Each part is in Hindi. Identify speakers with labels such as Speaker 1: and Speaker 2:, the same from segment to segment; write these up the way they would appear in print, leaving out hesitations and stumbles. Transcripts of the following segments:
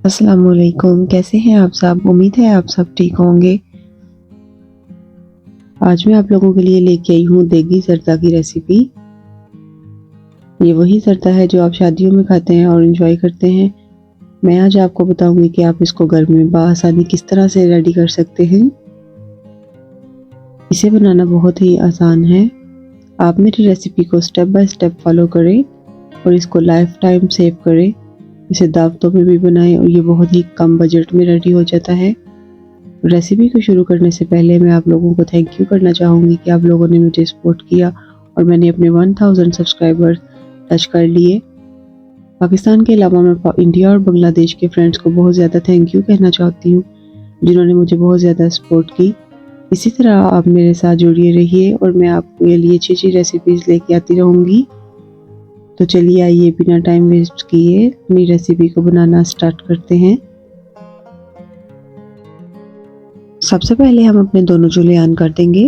Speaker 1: अस्सलामुअलैकुम, कैसे हैं आप सब? उम्मीद है आप सब ठीक होंगे। आज मैं आप लोगों के लिए लेके आई हूँ देगी ज़रदा की रेसिपी। ये वही ज़रदा है जो आप शादियों में खाते हैं और एंजॉय करते हैं। मैं आज आपको बताऊंगी कि आप इसको घर में बआसानी किस तरह से रेडी कर सकते हैं। इसे बनाना बहुत ही आसान है। आप मेरी रेसिपी को स्टेप बाय स्टेप फॉलो करें और इसको लाइफ टाइम सेव करें। इसे दावतों में भी बनाएं और ये बहुत ही कम बजट में रेडी हो जाता है। रेसिपी को शुरू करने से पहले मैं आप लोगों को थैंक यू करना चाहूँगी कि आप लोगों ने मुझे सपोर्ट किया और मैंने अपने 1000 सब्सक्राइबर्स टच कर लिए। पाकिस्तान के अलावा मैं इंडिया और बांग्लादेश के फ्रेंड्स को बहुत ज़्यादा थैंक यू कहना चाहती हूँ जिन्होंने मुझे बहुत ज़्यादा सपोर्ट की। इसी तरह आप मेरे साथ जुड़िए रहिए और मैं आपके लिए अच्छी अच्छी रेसिपीज़ लेके आती रहूँगी। तो चलिए आइए बिना टाइम वेस्ट किए अपनी रेसिपी को बनाना स्टार्ट करते हैं। सबसे पहले हम अपने दोनों चूल्हे ऑन कर देंगे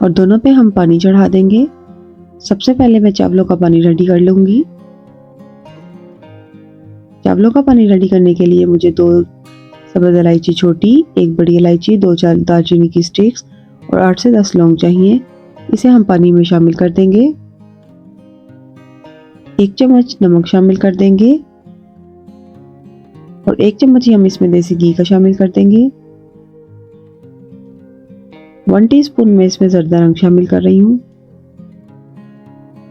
Speaker 1: और दोनों पे हम पानी चढ़ा देंगे। सबसे पहले मैं चावलों का पानी रेडी कर लूंगी। चावलों का पानी रेडी करने के लिए मुझे 2 सब्ज़ इलायची छोटी, 1 बड़ी इलायची, 2-4 दालचीनी की स्टिक्स और 8 से 10 लौंग चाहिए। इसे हम पानी में शामिल कर देंगे। 1 चम्मच नमक शामिल कर देंगे और 1 चम्मच ही हम इसमें देसी घी का शामिल कर देंगे। 1 टीस्पून में इसमें ज़रदा रंग शामिल कर रही हूँ।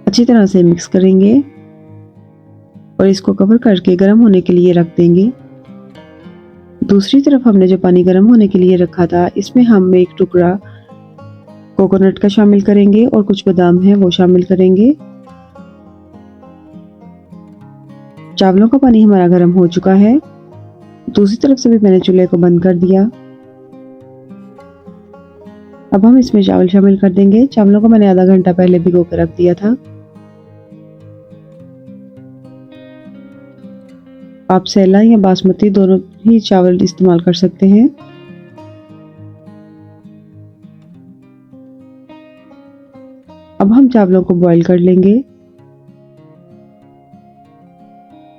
Speaker 1: अच्छी तरह से मिक्स करेंगे और इसको कवर करके गर्म होने के लिए रख देंगे। दूसरी तरफ हमने जो पानी गर्म होने के लिए रखा था इसमें हम 1 टुकड़ा कोकोनट का शामिल करेंगे और कुछ बादाम है वो शामिल करेंगे। चावलों का पानी हमारा गर्म हो चुका है। दूसरी तरफ से भी मैंने चूल्हे को बंद कर दिया। अब हम इसमें चावल शामिल कर देंगे। चावलों को मैंने आधा घंटा पहले भिगो कर रख दिया था। आप सैला या बासमती दोनों ही चावल इस्तेमाल कर सकते हैं। अब हम चावलों को बॉईल कर लेंगे।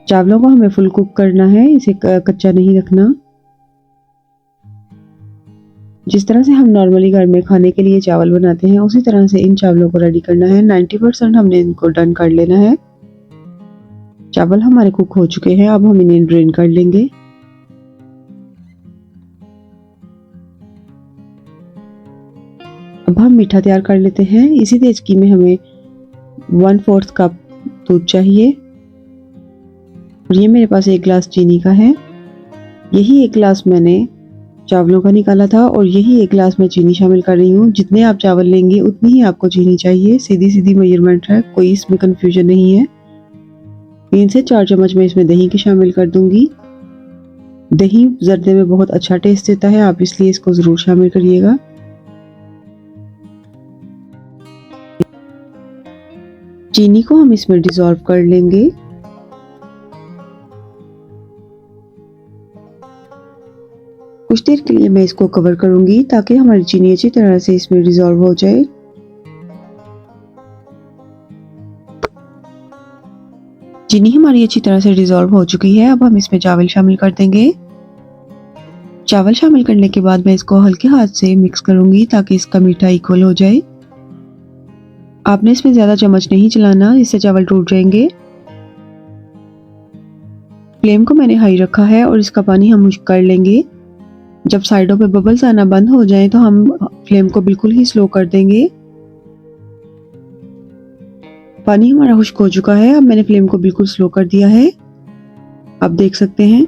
Speaker 1: चावलों को हमें फुल कुक करना है, इसे कच्चा नहीं रखना। जिस तरह से हम नॉर्मली घर में खाने के लिए चावल बनाते हैं उसी तरह से इन चावलों को रेडी करना है। 90% हमने इनको डन कर लेना है। चावल हमारे कुक हो चुके हैं। अब हम इन्हें ड्रेन कर लेंगे। अब हम मीठा तैयार कर लेते हैं। इसी देचकी में हमें 1/4 कप दूध चाहिए और ये मेरे पास 1 गिलास चीनी का है। यही 1 गिलास मैंने चावलों का निकाला था और यही 1 गिलास मैं चीनी शामिल कर रही हूँ। जितने आप चावल लेंगे उतनी ही आपको चीनी चाहिए। सीधी सीधी मेजरमेंट है, कोई इसमें कंफ्यूजन नहीं है। 3 से 4 चम्मच मैं इसमें दही की शामिल कर दूंगी। दही जर्दे में बहुत अच्छा टेस्ट देता है, आप इसलिए इसको जरूर शामिल करिएगा। चीनी को हम इसमें डिसॉल्व कर लेंगे। कुछ देर के लिए मैं इसको कवर करूंगी ताकि हमारी चीनी अच्छी तरह से इसमें डिसॉल्व हो जाए। चीनी हमारी अच्छी तरह से डिसॉल्व हो चुकी है। अब हम इसमें चावल शामिल कर देंगे। चावल शामिल करने के बाद मैं इसको हल्के हाथ से मिक्स करूंगी ताकि इसका मीठा इक्वल हो जाए। आपने इसमें ज्यादा चम्मच नहीं चलाना, इससे चावल टूट जाएंगे। फ्लेम को मैंने हाई रखा है और इसका पानी हम खुश्क कर लेंगे। जब साइडों पे बबल्स आना बंद हो जाए तो हम फ्लेम को बिल्कुल ही स्लो कर देंगे। पानी हमारा खुश्क हो चुका है। अब मैंने फ्लेम को बिल्कुल स्लो कर दिया है, आप देख सकते हैं।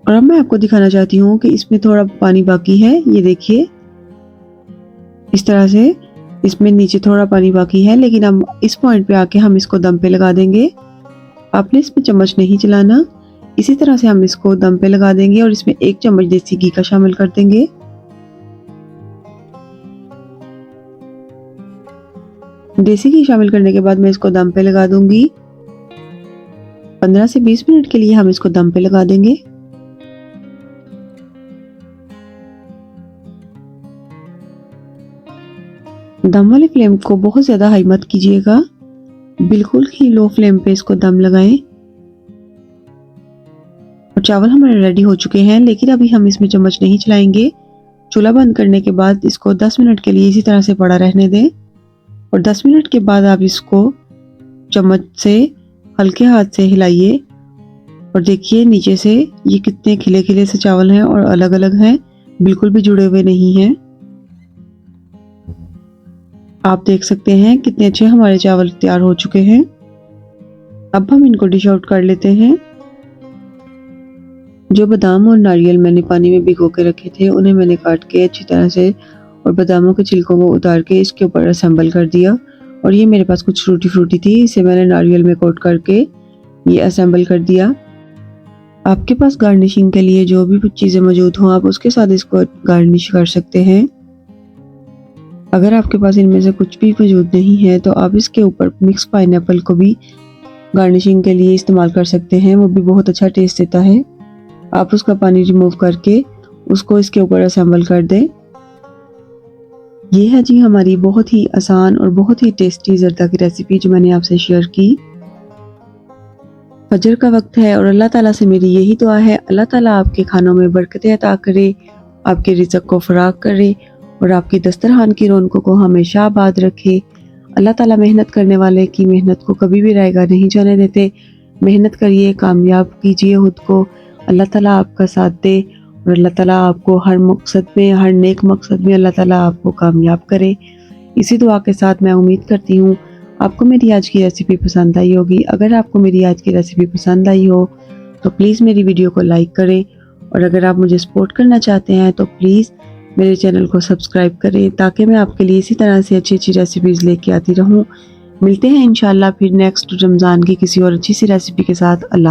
Speaker 1: और अब मैं आपको दिखाना चाहती हूँ कि इसमें थोड़ा पानी बाकी है। ये देखिए, इस तरह से इसमें नीचे थोड़ा पानी बाकी है, लेकिन अब इस पॉइंट पे आके हम इसको दम पे लगा देंगे। आपने इसमें चम्मच नहीं चलाना। इसी तरह से हम इसको दम पे लगा देंगे और इसमें 1 चम्मच देसी घी का शामिल कर देंगे। देसी घी शामिल करने के बाद मैं इसको दम पे लगा दूंगी। 15 से 20 मिनट के लिए हम इसको दम पे लगा देंगे। दम वाले फ्लेम को बहुत ज्यादा हाई मत कीजिएगा, बिल्कुल ही लो फ्लेम पे इसको दम लगाएं। और चावल हमारे रेडी हो चुके हैं, लेकिन अभी हम इसमें चम्मच नहीं चलाएंगे। चूल्हा बंद करने के बाद इसको 10 मिनट के लिए इसी तरह से पड़ा रहने दें और 10 मिनट के बाद आप इसको चम्मच से हल्के हाथ से हिलाइए और देखिए नीचे से ये कितने खिले खिले से चावल हैं और अलग अलग हैं, बिल्कुल भी जुड़े हुए नहीं हैं। आप देख सकते हैं कितने अच्छे हमारे चावल तैयार हो चुके हैं। अब हम इनको डिश आउट कर लेते हैं। जो बादाम और नारियल मैंने पानी में भिगो के रखे थे उन्हें मैंने काट के अच्छी तरह से और बादामों के छिलकों को उतार के इसके ऊपर असेंबल कर दिया। और ये मेरे पास कुछ फ्रूटी थी, इसे मैंने नारियल में कोट करके ये असेंबल कर दिया। आपके पास गार्निशिंग के लिए जो भी चीज़ें मौजूद हों आप उसके साथ इसको गार्निश कर सकते हैं। अगर आपके पास इनमें से कुछ भी मौजूद नहीं है तो आप इसके ऊपर मिक्स पाइनएप्पल को भी गार्निशिंग के लिए इस्तेमाल कर सकते हैं, वो भी बहुत अच्छा टेस्ट देता है। आप उसका पानी रिमूव करके उसको इसके ऊपर असेंबल कर दें। ये है जी हमारी बहुत ही आसान और बहुत ही टेस्टी ज़रदा की रेसिपी जो मैंने आपसे शेयर की। फजर का वक्त है और अल्लाह ताला से मेरी यही दुआ है, अल्लाह ताला आपके खानों में बरकतें अता करे, आपके रिज़्क़ को फराग करे और आपकी दस्तरखान की रौनकों को हमेशा आबाद रखे। अल्लाह ताला मेहनत करने वाले की मेहनत को कभी भी रायगा नहीं जाने देते। मेहनत करिए, कामयाब कीजिए खुद को, अल्लाह ताला आपका साथ दे और अल्लाह ताला आपको हर मकसद में, हर नेक मकसद में अल्लाह ताला आपको कामयाब करे। इसी दुआ के साथ मैं उम्मीद करती हूँ आपको मेरी आज की रेसिपी पसंद आई होगी। अगर आपको मेरी आज की रेसिपी पसंद आई हो तो प्लीज़ मेरी वीडियो को लाइक करें और अगर आप मुझे सपोर्ट करना चाहते हैं तो प्लीज़ मेरे चैनल को सब्सक्राइब करें ताकि मैं आपके लिए इसी तरह से अच्छी अच्छी रेसिपीज़ लेके आती रहूँ। मिलते हैं इंशाल्लाह फिर नेक्स्ट रमज़ान की किसी और अच्छी सी रेसिपी के साथ। अल्लाह।